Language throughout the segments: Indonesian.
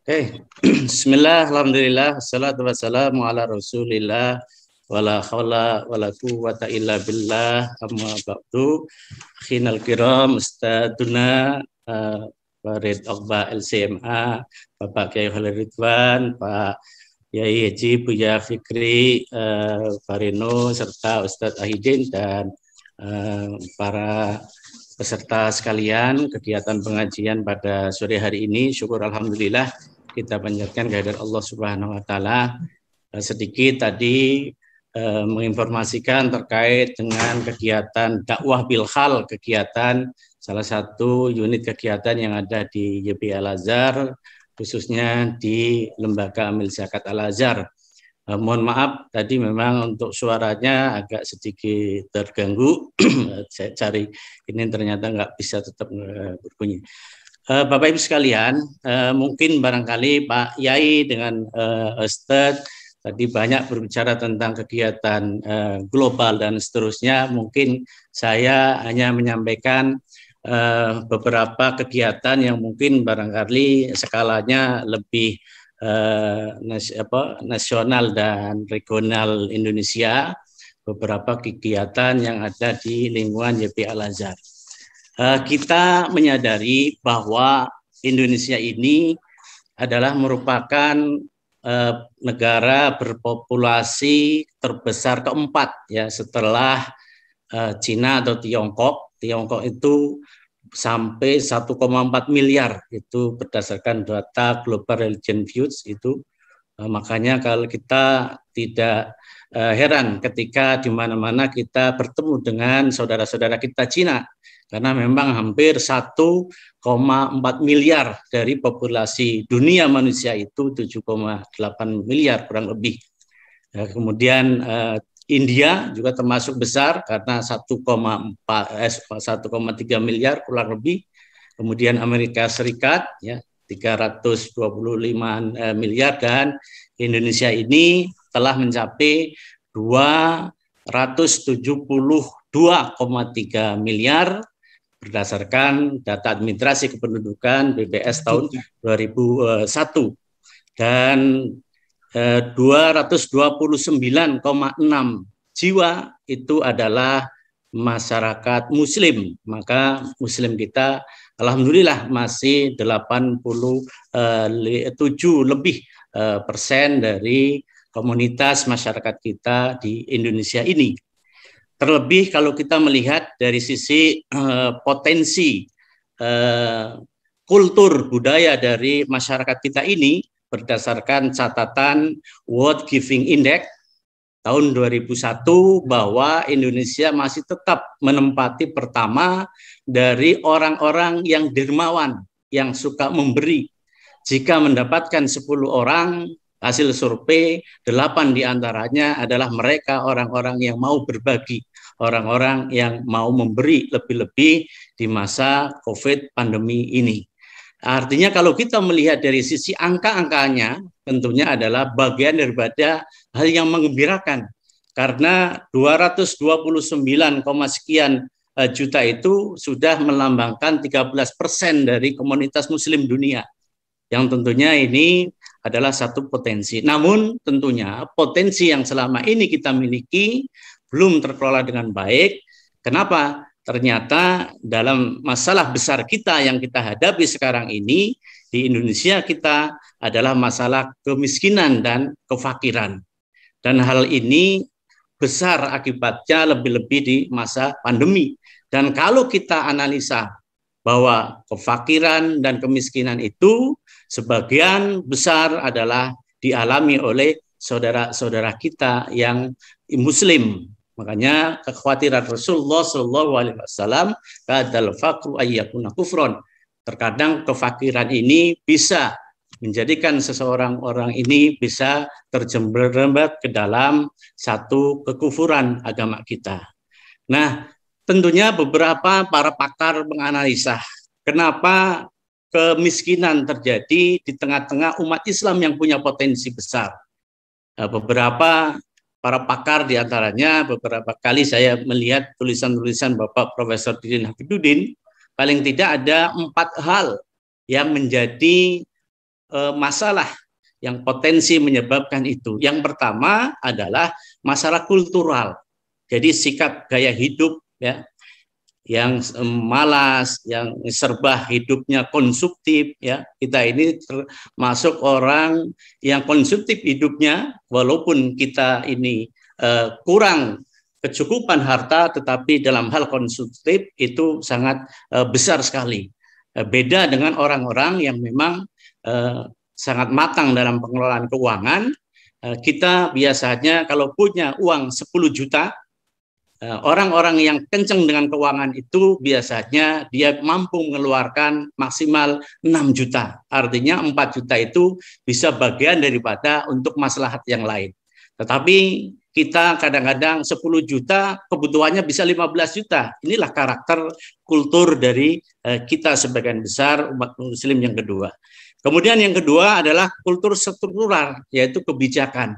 Bismillah, alhamdulillah, assalatu wassalamu ala rasulillah, wala khawla wala quwwata illa billah, amma ba'du. Akhinal kiram, Ustaduna Farid Oqba LCMA, Bapak Kiai Khalil Ridwan, Pak Yai Haji Buya Fikri, Farino, serta Ustadz Ahidin, dan para peserta sekalian kegiatan pengajian pada sore hari ini. Syukur alhamdulillah kita panjatkan kehadirat Allah Subhanahu wa taala. Sedikit tadi menginformasikan terkait dengan kegiatan dakwah bilhal, kegiatan salah satu unit kegiatan yang ada di YB Al-Azhar, khususnya di Lembaga Amil Zakat Al-Azhar. Mohon maaf tadi memang untuk suaranya agak sedikit terganggu. Saya cari ini ternyata nggak bisa tetap berbunyi. Bapak Ibu sekalian, mungkin barangkali Pak Yai dengan Ustadz tadi banyak berbicara tentang kegiatan global dan seterusnya. Mungkin saya hanya menyampaikan beberapa kegiatan yang mungkin barangkali skalanya lebih nasional dan regional Indonesia, beberapa kegiatan yang ada di lingkungan YB Al-Azhar. Kita menyadari bahwa Indonesia ini adalah merupakan negara berpopulasi terbesar keempat ya setelah Cina atau Tiongkok. Tiongkok itu sampai 1,4 miliar itu berdasarkan data Global Religion Views itu. Makanya kalau kita tidak heran ketika di mana-mana kita bertemu dengan saudara-saudara kita Cina, karena memang hampir 1,4 miliar dari populasi dunia manusia itu 7,8 miliar kurang lebih. Kemudian India juga termasuk besar karena 1,3 miliar kurang lebih. Kemudian Amerika Serikat ya 325 miliar, dan Indonesia ini telah mencapai 272,3 miliar berdasarkan data administrasi kependudukan BPS tahun 2001, dan 229,6 jiwa itu adalah masyarakat Muslim. Maka Muslim kita alhamdulillah masih 87 lebih persen dari komunitas masyarakat kita di Indonesia ini. Terlebih kalau kita melihat dari sisi potensi kultur budaya dari masyarakat kita ini, berdasarkan catatan World Giving Index tahun 2001 bahwa Indonesia masih tetap menempati pertama dari orang-orang yang dermawan, yang suka memberi. Jika mendapatkan 10 orang, hasil survei 8 diantaranya adalah mereka orang-orang yang mau berbagi, orang-orang yang mau memberi lebih-lebih di masa COVID pandemi ini. Artinya kalau kita melihat dari sisi angka-angkanya, tentunya adalah bagian daripada hal yang menggembirakan. Karena 229, sekian juta itu sudah melambangkan 13% dari komunitas Muslim dunia. Yang tentunya ini adalah satu potensi. Namun tentunya potensi yang selama ini kita miliki belum terkelola dengan baik. Kenapa? Ternyata dalam masalah besar kita yang kita hadapi sekarang ini di Indonesia kita adalah masalah kemiskinan dan kefakiran. Dan hal ini besar akibatnya lebih-lebih di masa pandemi. Dan kalau kita analisa bahwa kefakiran dan kemiskinan itu sebagian besar adalah dialami oleh saudara-saudara kita yang Muslim. Makanya kekhawatiran Rasulullah SAW kadal fakru ayyakuna kufron. Terkadang kefakiran ini bisa menjadikan seseorang orang ini bisa terjerembab ke dalam satu kekufuran agama kita. Nah, tentunya beberapa para pakar menganalisa kenapa kemiskinan terjadi di tengah-tengah umat Islam yang punya potensi besar. Beberapa para pakar diantaranya, beberapa kali saya melihat tulisan-tulisan Bapak Profesor Didin Habibudin, paling tidak ada 4 hal yang menjadi masalah yang potensi menyebabkan itu. Yang pertama adalah masalah kultural. Jadi sikap gaya hidup ya yang malas, yang serba hidupnya konsumtif ya. Kita ini termasuk orang yang konsumtif hidupnya, walaupun kita ini kurang kecukupan harta, tetapi dalam hal konsumtif itu sangat besar sekali. Beda dengan orang-orang yang memang sangat matang dalam pengelolaan keuangan. Kita biasanya kalau punya uang 10 juta, orang-orang yang kenceng dengan keuangan itu biasanya dia mampu mengeluarkan maksimal 6 juta. Artinya 4 juta itu bisa bagian daripada untuk maslahat yang lain. Tetapi kita kadang-kadang 10 juta kebutuhannya bisa 15 juta. Inilah karakter kultur dari kita sebagian besar umat muslim yang kedua. Kemudian yang kedua adalah kultur struktural, yaitu kebijakan.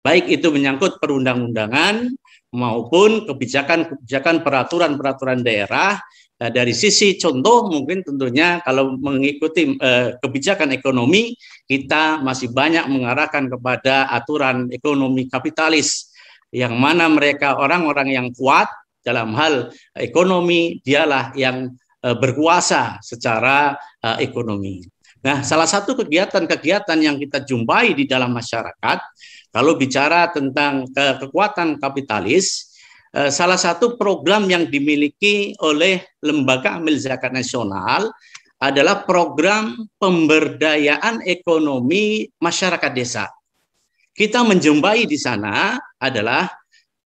Baik itu menyangkut perundang-undangan maupun kebijakan peraturan-peraturan daerah. Dari sisi contoh mungkin tentunya kalau mengikuti kebijakan ekonomi, kita masih banyak mengarahkan kepada aturan ekonomi kapitalis, yang mana mereka orang-orang yang kuat dalam hal ekonomi, dialah yang berkuasa secara ekonomi. Nah, salah satu kegiatan-kegiatan yang kita jumpai di dalam masyarakat, kalau bicara tentang kekuatan kapitalis, salah satu program yang dimiliki oleh Lembaga Amil Zakat Nasional adalah program pemberdayaan ekonomi masyarakat desa. Kita menjumpai di sana adalah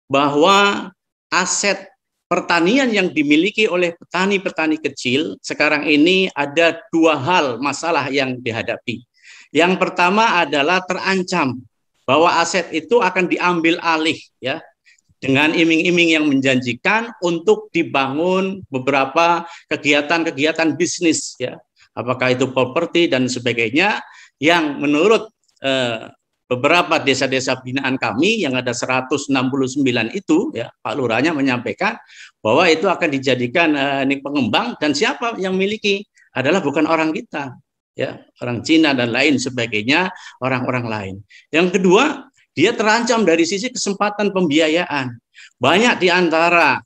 bahwa aset pertanian yang dimiliki oleh petani-petani kecil sekarang ini ada dua hal masalah yang dihadapi. Yang pertama adalah terancam bahwa aset itu akan diambil alih ya dengan iming-iming yang menjanjikan untuk dibangun beberapa kegiatan-kegiatan bisnis ya. Apakah itu properti dan sebagainya yang menurut beberapa desa-desa binaan kami yang ada 169 itu ya, Pak Lurahnya menyampaikan bahwa itu akan dijadikan pengembang, dan siapa yang miliki adalah bukan orang kita ya, orang Cina dan lain sebagainya, orang-orang lain. Yang kedua, dia terancam dari sisi kesempatan pembiayaan. Banyak di antara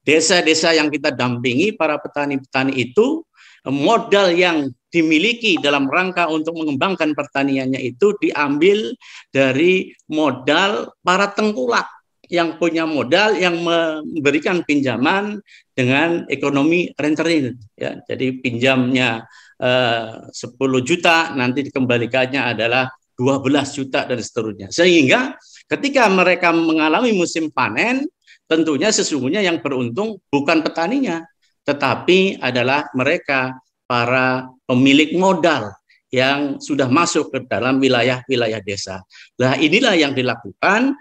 desa-desa yang kita dampingi para petani-petani itu, modal yang dimiliki dalam rangka untuk mengembangkan pertaniannya itu diambil dari modal para tengkulak yang punya modal yang memberikan pinjaman dengan ekonomi rentenir ya. Jadi pinjamnya 10 juta nanti dikembalikannya adalah 12 juta dan seterusnya. Sehingga ketika mereka mengalami musim panen, tentunya sesungguhnya yang beruntung bukan petaninya, tetapi adalah mereka para pemilik modal yang sudah masuk ke dalam wilayah-wilayah desa. Nah, inilah yang dilakukan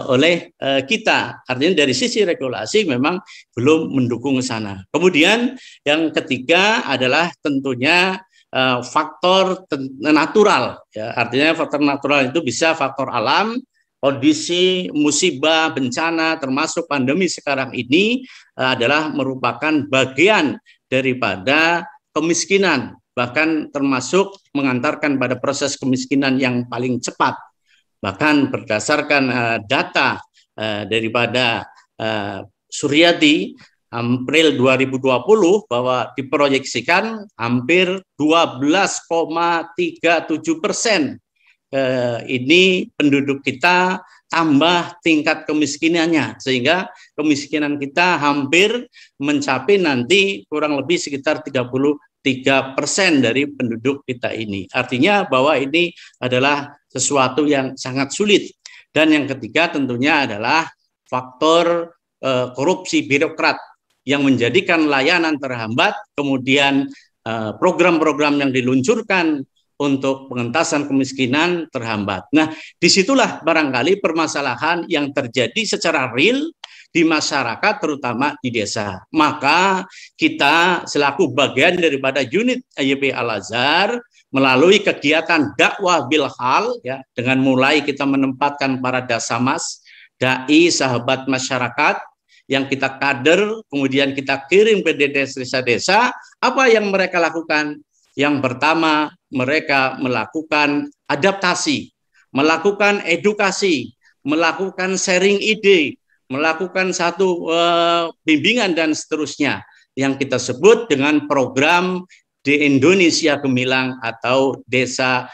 oleh kita. Artinya dari sisi regulasi memang belum mendukung ke sana. Kemudian yang ketiga adalah tentunya faktor natural. Ya, artinya faktor natural itu bisa faktor alam, kondisi musibah, bencana, termasuk pandemi sekarang ini adalah merupakan bagian daripada kemiskinan, bahkan termasuk mengantarkan pada proses kemiskinan yang paling cepat. Bahkan berdasarkan data daripada Suryadi April 2020 bahwa diproyeksikan hampir 12,37% ini penduduk kita tambah tingkat kemiskinannya, sehingga kemiskinan kita hampir mencapai nanti kurang lebih sekitar 33% dari penduduk kita ini. Artinya bahwa ini adalah sesuatu yang sangat sulit. Dan yang ketiga tentunya adalah faktor korupsi birokrat yang menjadikan layanan terhambat, kemudian program-program yang diluncurkan untuk pengentasan kemiskinan terhambat. Nah, disitulah barangkali permasalahan yang terjadi secara real di masyarakat, terutama di desa. Maka kita selaku bagian daripada unit YP Al-Azhar melalui kegiatan dakwah bilhal, ya, dengan mulai kita menempatkan para dasamas, dai, sahabat masyarakat, yang kita kader, kemudian kita kirim ke desa-desa, apa yang mereka lakukan? Yang pertama, mereka melakukan adaptasi, melakukan edukasi, melakukan sharing ide, melakukan satu bimbingan dan seterusnya yang kita sebut dengan program di Indonesia Gemilang atau Desa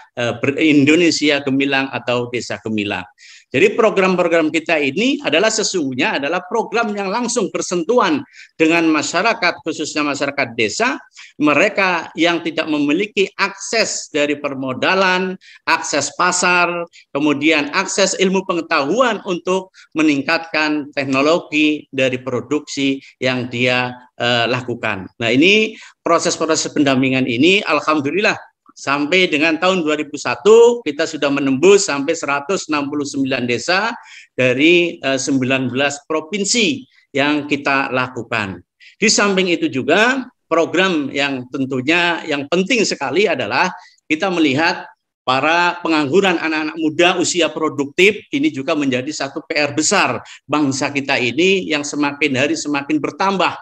Indonesia Gemilang atau Desa Gemilang. Jadi program-program kita ini adalah sesungguhnya adalah program yang langsung bersentuhan dengan masyarakat, khususnya masyarakat desa, mereka yang tidak memiliki akses dari permodalan, akses pasar, kemudian akses ilmu pengetahuan untuk meningkatkan teknologi dari produksi yang dia lakukan. Nah, ini proses-proses pendampingan ini alhamdulillah sampai dengan tahun 2001 kita sudah menembus sampai 169 desa dari 19 provinsi yang kita lakukan. Di samping itu juga program yang tentunya yang penting sekali adalah kita melihat para pengangguran anak-anak muda usia produktif ini juga menjadi satu PR besar bangsa kita ini yang semakin hari semakin bertambah.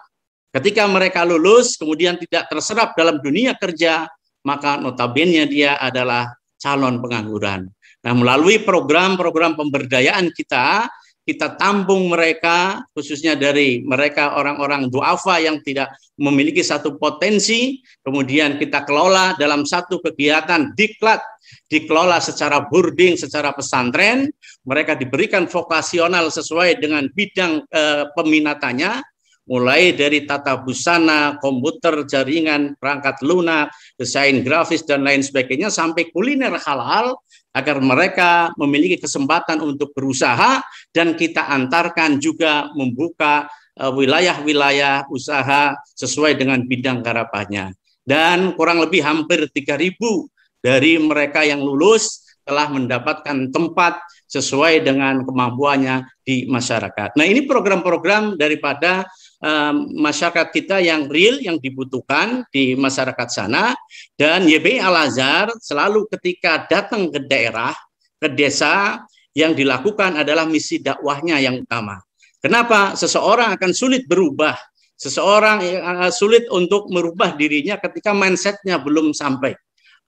Ketika mereka lulus kemudian tidak terserap dalam dunia kerja, maka notabene dia adalah calon pengangguran. Nah, melalui program-program pemberdayaan kita tampung mereka, khususnya dari mereka orang-orang duafa yang tidak memiliki satu potensi, kemudian kita kelola dalam satu kegiatan diklat, dikelola secara boarding, secara pesantren, mereka diberikan vokasional sesuai dengan bidang peminatannya, mulai dari tata busana, komputer, jaringan, perangkat lunak, desain grafis, dan lain sebagainya, sampai kuliner halal, agar mereka memiliki kesempatan untuk berusaha, dan kita antarkan juga membuka wilayah-wilayah usaha sesuai dengan bidang garapannya. Dan kurang lebih hampir 3.000 dari mereka yang lulus telah mendapatkan tempat sesuai dengan kemampuannya di masyarakat. Nah, ini program-program daripada masyarakat kita yang real, yang dibutuhkan di masyarakat sana. Dan YBI Al-Azhar selalu ketika datang ke daerah, ke desa, yang dilakukan adalah misi dakwahnya yang utama. Kenapa? Seseorang akan sulit berubah, seseorang sulit untuk merubah dirinya ketika mindsetnya belum sampai.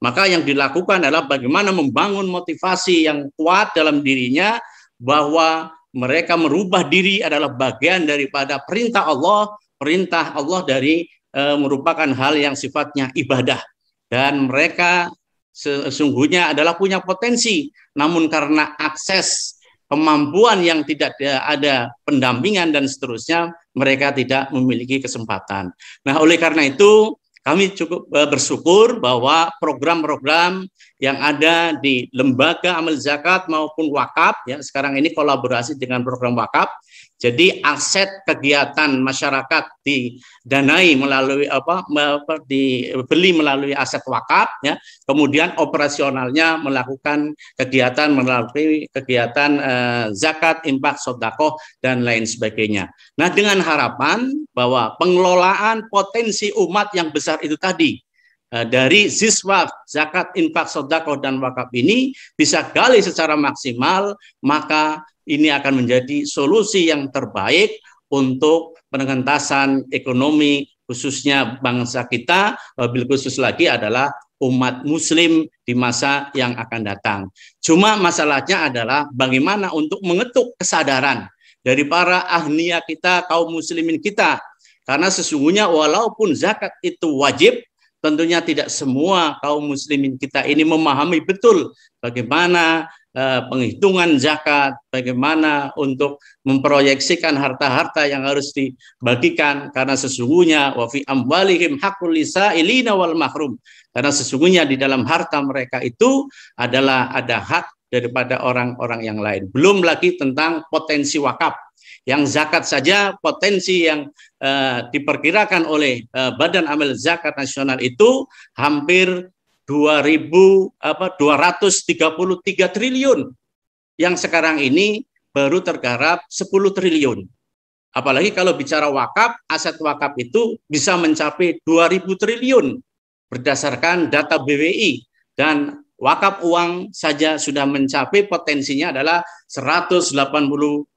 Maka yang dilakukan adalah bagaimana membangun motivasi yang kuat dalam dirinya, bahwa mereka merubah diri adalah bagian daripada perintah Allah dari merupakan hal yang sifatnya ibadah. Dan mereka sesungguhnya adalah punya potensi, namun karena akses kemampuan yang tidak ada pendampingan dan seterusnya, mereka tidak memiliki kesempatan. Nah, oleh karena itu kami cukup bersyukur bahwa program-program yang ada di lembaga amal zakat maupun wakaf, ya sekarang ini kolaborasi dengan program wakaf, jadi aset kegiatan masyarakat didanai melalui dibeli melalui aset wakaf, ya kemudian operasionalnya melakukan kegiatan melalui kegiatan zakat, infak, sedekah dan lain sebagainya. Nah, dengan harapan bahwa pengelolaan potensi umat yang besar itu tadi, dari siswa zakat, infak, sedekah dan wakaf ini bisa gali secara maksimal, maka ini akan menjadi solusi yang terbaik untuk pengentasan ekonomi khususnya bangsa kita, wabil khusus lagi adalah umat muslim di masa yang akan datang. Cuma masalahnya adalah bagaimana untuk mengetuk kesadaran dari para ahliya kita, kaum muslimin kita, karena sesungguhnya walaupun zakat itu wajib, tentunya tidak semua kaum muslimin kita ini memahami betul bagaimana penghitungan zakat, bagaimana untuk memproyeksikan harta-harta yang harus dibagikan, karena sesungguhnya wa fi amwalihim haqqul lisailina wal mahrum, karena sesungguhnya di dalam harta mereka itu adalah ada hak daripada orang-orang yang lain. Belum lagi tentang potensi wakaf. Yang zakat saja potensi yang diperkirakan oleh Badan Amal Zakat Nasional itu hampir 2.233 triliun. Yang sekarang ini baru tergarap 10 triliun. Apalagi kalau bicara wakaf, aset wakaf itu bisa mencapai 2.000 triliun berdasarkan data BWI, dan wakaf uang saja sudah mencapai potensinya adalah 188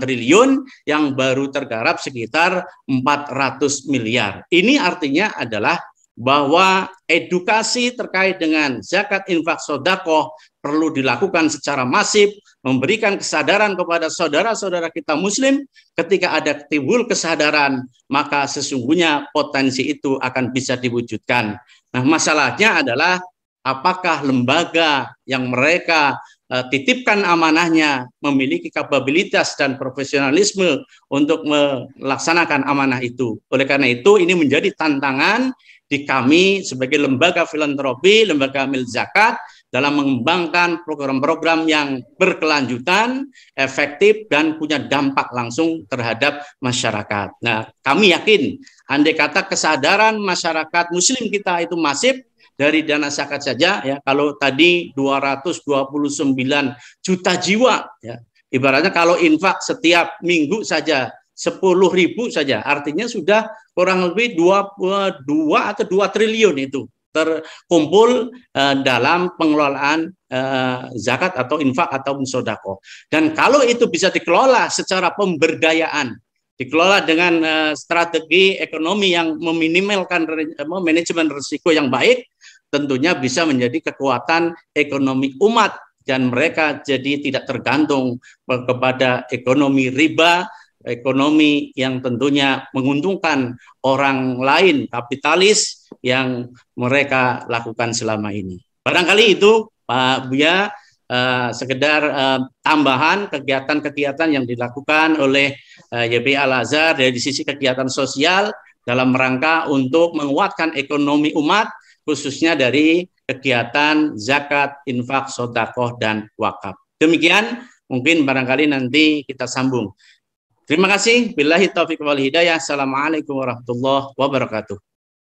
triliun yang baru tergarap sekitar 400 miliar. Ini artinya adalah bahwa edukasi terkait dengan zakat, infak, sedekah perlu dilakukan secara masif, memberikan kesadaran kepada saudara-saudara kita Muslim. Ketika ada timbul kesadaran, maka sesungguhnya potensi itu akan bisa diwujudkan. Nah, masalahnya adalah apakah lembaga yang mereka titipkan amanahnya memiliki kapabilitas dan profesionalisme untuk melaksanakan amanah itu. Oleh karena itu, ini menjadi tantangan di kami sebagai lembaga filantropi, lembaga amil zakat dalam mengembangkan program-program yang berkelanjutan, efektif, dan punya dampak langsung terhadap masyarakat. Nah, kami yakin, andai kata kesadaran masyarakat Muslim kita itu masif, dari dana zakat saja, ya, kalau tadi 229 juta jiwa, ya, ibaratnya kalau infak setiap minggu saja 10.000 saja, artinya sudah kurang lebih 2 atau 2 triliun itu terkumpul dalam pengelolaan zakat atau infak atau sedekah. Dan kalau itu bisa dikelola secara pemberdayaan, dikelola dengan strategi ekonomi yang meminimalkan manajemen risiko yang baik, tentunya bisa menjadi kekuatan ekonomi umat dan mereka jadi tidak tergantung kepada ekonomi riba, ekonomi yang tentunya menguntungkan orang lain, kapitalis yang mereka lakukan selama ini. Barangkali itu Pak Buya, sekedar tambahan kegiatan-kegiatan yang dilakukan oleh YPI Al-Azhar dari sisi kegiatan sosial dalam rangka untuk menguatkan ekonomi umat, khususnya dari kegiatan zakat, infak, sedekah, dan wakaf. Demikian, mungkin barangkali nanti kita sambung. Terima kasih. Billahi taufiq wal hidayah. Assalamualaikum warahmatullahi wabarakatuh.